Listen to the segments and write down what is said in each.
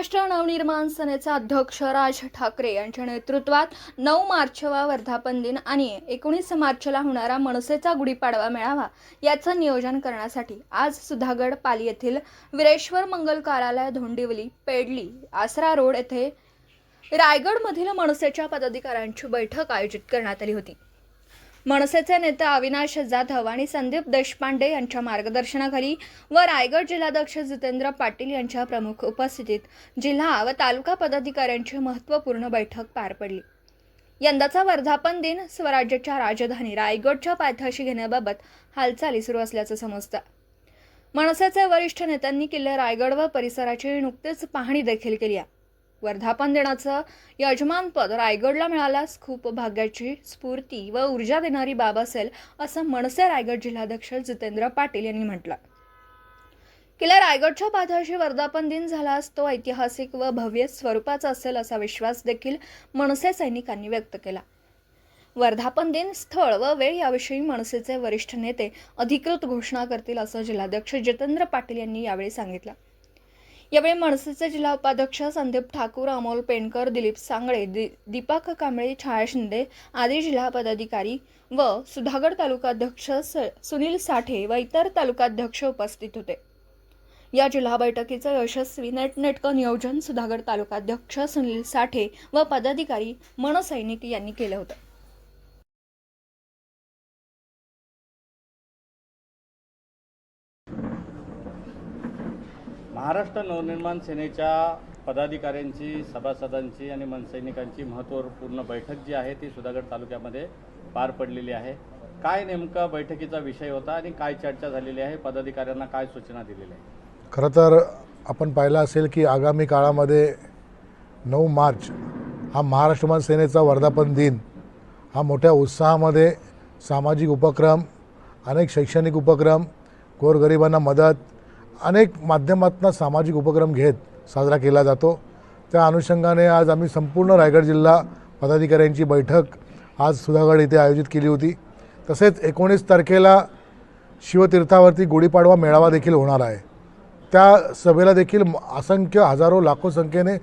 महाराष्ट्र नवनिर्माण सेनेचे अध्यक्ष राज ठाकरे यांच्या नेतृत्वात 9 मार्चवा वर्धापन दिन आणि 19 मार्चला होणारा मनसेचा गुढीपाडवा मेळावा याचं नियोजन करण्यासाठी आज सुधागड पाली येथील वीरेश्वर मंगल कार्यालय, धोंडिवली, पेडली, आसरा रोड येथे रायगडमधील मनसेच्या पदाधिकाऱ्यांची बैठक आयोजित करण्यात आली होती। मनसेचे नेते अविनाश जाधव आणि संदीप देशपांडे यांच्या मार्गदर्शनाखाली व रायगड जिल्हाध्यक्ष जितेंद्र पाटील यांच्या प्रमुख उपस्थितीत जिल्हा व तालुका पदाधिकाऱ्यांची महत्त्वपूर्ण बैठक पार पडली। यंदाचा वर्धापन दिन स्वराज्याच्या राजधानी रायगडच्या पायथ्याशी घेण्याबाबत हालचाली सुरू असल्याचं समजतं। मनसेचे वरिष्ठ नेत्यांनी किल्ले रायगड व परिसराची नुकतीच पाहणी देखील केली आहे। वर्धापन दिनाचं यजमानपद रायगडला मिळाल्यास खूप भाग्याची, स्फूर्ती व ऊर्जा देणारी बाब असेल, असं मनसे रायगड जिल्हाध्यक्ष जितेंद्र पाटील यांनी म्हटलं। किल्ला रायगडच्या पायथ्याशी वर्धापन दिन झाल्यास तो ऐतिहासिक व भव्य स्वरूपाचा असेल असा विश्वास देखील मनसे सैनिकांनी व्यक्त केला। वर्धापन दिन स्थळ व वेळ याविषयी मनसेचे वरिष्ठ नेते अधिकृत घोषणा करतील असं जिल्हाध्यक्ष जितेंद्र पाटील यांनी यावेळी सांगितलं। यावेळी मनसेचे जिल्हा उपाध्यक्ष संदीप ठाकूर, अमोल पेणकर, दिलीप सांगळे, दीपक कांबळे, छाया शिंदे आदी जिल्हा पदाधिकारी व सुधागड तालुकाध्यक्ष सुनील साठे व इतर तालुकाध्यक्ष उपस्थित होते। या जिल्हा बैठकीचं यशस्वी नेटनेटकं नियोजन सुधागड तालुकाध्यक्ष सुनील साठे व पदाधिकारी मनसैनिक यांनी केलं होतं। महाराष्ट्र नवनिर्माण सेनेच्या पदाधिकाऱ्यांची, सभासदांची आणि मनसैनिकांची महत्त्वपूर्ण बैठक जी आहे ती सुधागड तालुक्यामध्ये पार पडलेली आहे। काय नेमका बैठकीचा विषय होता आणि काय चर्चा झालेली आहे, पदाधिकाऱ्यांना काय सूचना दिलेल्या आहेत? खरं तर आपण पाहिलं असेल की आगामी काळामध्ये 9 मार्च हा महाराष्ट्र नवनिर्माण सेनेचा वर्धापन दिन हा मोठ्या उत्साहामध्ये सामाजिक उपक्रम, अनेक शैक्षणिक उपक्रम, गोरगरिबांना मदत, अनेक माध्यमातून सामाजिक उपक्रम घेत साजरा केला जातो। त्या अनुषंगाने आज आम्ही संपूर्ण रायगड जिल्हा पदाधिकाऱ्यांची बैठक आज सुधागड येथे आयोजित केली होती। तसेच 19 तारखेला शिवतीर्थावरती गुढीपाडवा मेळावा देखील होणार आहे। त्या सभेला देखील असंख्य, हजारो, लाखो संख्येने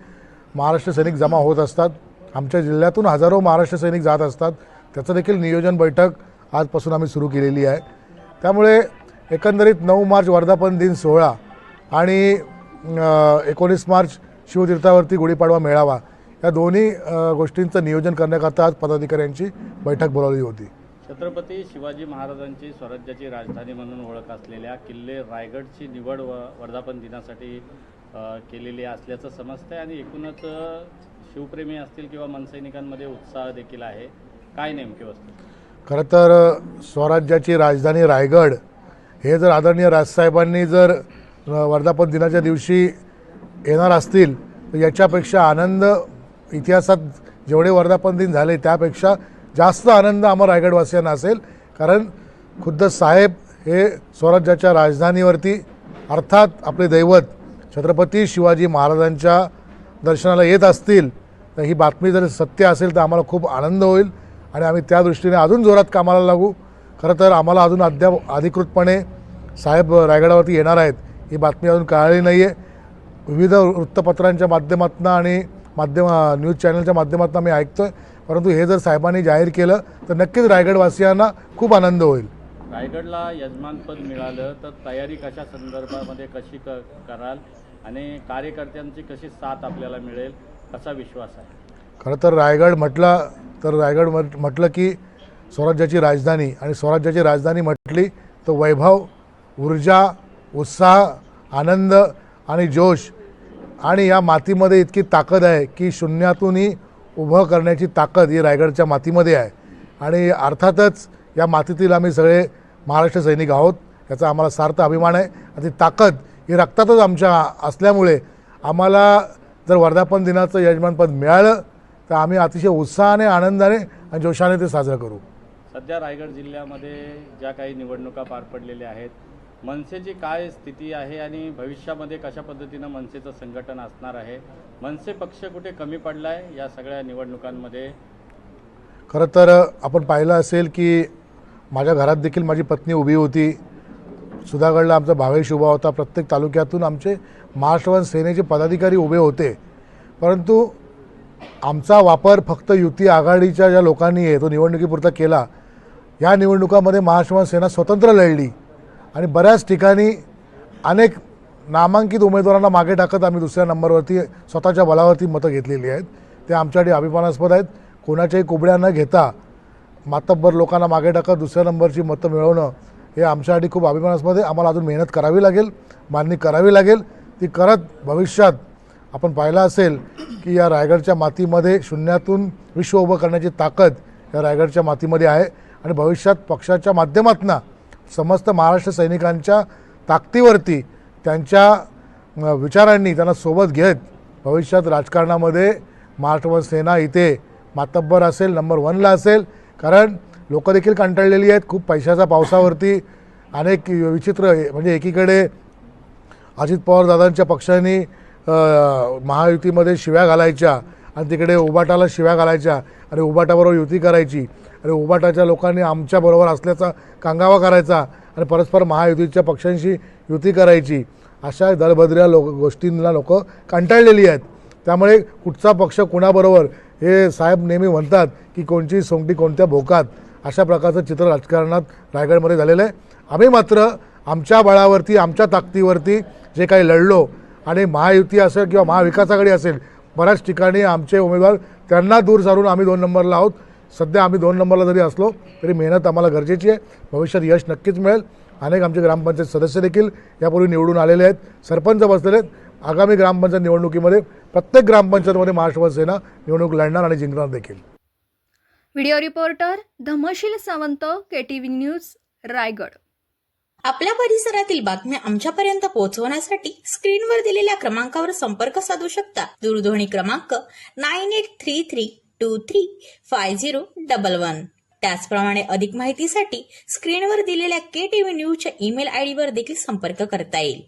महाराष्ट्र सैनिक जमा होत असतात। आमच्या जिल्ह्यातून हजारो महाराष्ट्र सैनिक जात असतात। त्याचं देखील नियोजन बैठक आजपासून आम्ही सुरू केलेली आहे। त्यामुळे एकंदरीत 9 मार्च वर्धापन दिन सोहळा आणि 19 मार्च शिवतीर्थावरती गुढीपाडवा मेळावा या दोन्ही गोष्टींचं नियोजन करण्याकरता आज पदाधिकाऱ्यांची बैठक बोलावली होती। छत्रपती शिवाजी महाराजांची स्वराज्याची राजधानी म्हणून ओळख असलेल्या किल्ले रायगडची निवड वर्धापन दिनासाठी केलेली असल्याचं समजतंय आणि एकूणच शिवप्रेमी असतील किंवा मनसैनिकांमध्ये उत्साह देखील आहे। काय नेमकी वस्तू? खरं तर स्वराज्याची राजधानी रायगड हे जर आदरणीय राजसाहेबांनी जर वर्धापन दिनाच्या दिवशी येणार असतील तर याच्यापेक्षा आनंद इतिहासात जेवढे वर्धापन दिन झाले त्यापेक्षा जास्त आनंद आम्हा रायगडवासियांना असेल। कारण खुद्द साहेब हे स्वराज्याच्या राजधानीवरती अर्थात आपले दैवत छत्रपती शिवाजी महाराजांच्या दर्शनाला येत असतील तर ही बातमी जर सत्य असेल तर आम्हाला खूप आनंद होईल आणि आम्ही त्या दृष्टीने अजून जोरात कामाला लागू। खरं तर आम्हाला अजून अद्याप अधिकृतपणे साहेब रायगडावरती येणार आहेत ही बातमी अजून कळाली नाही आहे। विविध वृत्तपत्रांच्या माध्यमातून आणि न्यूज चॅनलच्या माध्यमातून आम्ही ऐकतो आहे, परंतु हे जर साहेबांनी जाहीर केलं तर नक्कीच रायगडवासियांना खूप आनंद होईल। रायगडला यजमानपद मिळालं तर तयारी कशा संदर्भामध्ये कशी कराल आणि कार्यकर्त्यांची कशी साथ आपल्याला मिळेल, कसा विश्वास आहे? खरं तर रायगड म्हटलं की स्वराज्याची राजधानी आणि स्वराज्याची राजधानी म्हटली तर वैभव, ऊर्जा, उत्साह, आनंद आणि जोश आणि या मातीमध्ये इतकी ताकद आहे की शून्यातूनही उभं करण्याची ताकद ही रायगडच्या मातीमध्ये आहे। आणि अर्थातच या मातीतील आम्ही सगळे महाराष्ट्र सैनिक आहोत, याचा आम्हाला सार्थ अभिमान आहे। आणि ती ताकद ही रक्तातच आमच्या असल्यामुळे आम्हाला जर वर्धापन दिनाचं यजमानपद मिळालं तर आम्ही अतिशय उत्साहाने, आनंदाने आणि जोशाने ते साजरं करू। सध्या रायगड जिल्ह्यामध्ये ज्या काही निवडणुका पार पडलेल्या आहेत, मनसेची काय स्थिती आहे आणि भविष्यामध्ये कशा पद्धतीनं मनसेचं संघटन असणार आहे? मनसे पक्ष कुठे कमी पडला आहे या सगळ्या निवडणुकांमध्ये? खरं तर आपण पाहिलं असेल की माझ्या घरात देखील माझी पत्नी उभी होती। सुधागडला आमचा भावेश उभा होता, प्रत्येक तालुक्यातून आमचे महाराष्ट्र सेनेचे पदाधिकारी उभे होते. परंतु आमचा वापर फक्त युती आघाडीच्या ज्या लोकांनी आहे तो निवडणुकीपुरता केला. या निवडणुकामध्ये महाराष्ट्र सेना स्वतंत्र लढली आणि बऱ्याच ठिकाणी अनेक नामांकित उमेदवारांना मागे टाकत आम्ही दुसऱ्या नंबरवरती स्वतःच्या बलावरती मतं घेतलेली आहेत. ते आमच्यासाठी अभिमानास्पद आहेत. कोणाच्याही कुबड्या न घेता मातब्बर लोकांना मागे टाकत दुसऱ्या नंबरची मतं मिळवणं हे आमच्यासाठी खूप अभिमानास्पद आहे. आम्हाला अजून मेहनत करावी लागेल, मांडणी करावी लागेल. ती करत भविष्यात आपण पाहिलं असेल की या रायगडच्या मातीमध्ये शून्यातून विश्व उभं करण्याची ताकद या रायगडच्या मातीमध्ये आहे आणि भविष्यात पक्षाच्या माध्यमातून समस्त महाराष्ट्र सैनिकांच्या ताकदीवरती त्यांच्या विचारांनी त्यांना सोबत घेत भविष्यात राजकारणामध्ये महाराष्ट्र सेना इथे मातब्बर असेल, नंबर 1ला असेल. कारण लोक देखील कंटाळलेली आहेत खूप पैशाच्या पावसावरती. अनेक विचित्र म्हणजे एकीकडे अजित पवार दादांच्या पक्षांनी महायुतीमध्ये शिव्या घालायच्या आणि तिकडे उबाटाला शिव्या घालायच्या आणि उबाटाबरोबर युती करायची आणि उबाटाच्या लोकांनी आमच्याबरोबर असल्याचा कांगावा करायचा आणि परस्पर महायुतीच्या पक्षांशी युती करायची. अशा दलबद्र्या गोष्टींना लोक कंटाळलेली आहेत. त्यामुळे कुठचा पक्ष कुणाबरोबर हे साहेब नेहमी म्हणतात की कोणची सोंगटी कोणत्या भोकात, अशा प्रकारचं चित्र राजकारणात रायगडमध्ये झालेलं आहे. आम्ही मात्र आमच्या बळावरती आमच्या ताकदीवरती जे काही लढलो आणि महायुती असेल किंवा महाविकास आघाडी असेल बऱ्याच ठिकाणी आमचे उमेदवार त्यांना दूर सारून आम्ही 2 नंबरला आहोत. सध्या आम्ही 2 नंबरला जरी असलो तरी मेहनत आम्हाला गरजेची आहे. भविष्यात यश नक्कीच मिळेल. अनेक आमचे ग्रामपंचायत सदस्य देखील यापूर्वी निवडून आलेले आहेत, सरपंच बसलेले आहेत. आगामी ग्रामपंचायत निवडणुकीमध्ये प्रत्येक ग्रामपंचायतमध्ये महाराष्ट्र सेना निवडणूक लढणार आणि जिंकणार देखील. Video reporter Dhamsheel Sawant, KTV news, Raigad. आपल्या परिसरातील बातम्या आमच्यापर्यंत पोहोचवण्यासाठी स्क्रीनवर दिलेल्या क्रमांकावर संपर्क साधू शकता. दूरध्वनी क्रमांक 9833235011. त्याचप्रमाणे अधिक माहितीसाठी स्क्रीनवर दिलेल्या KTV न्यूजच्या ईमेल आयडीवर देखील संपर्क करता येईल.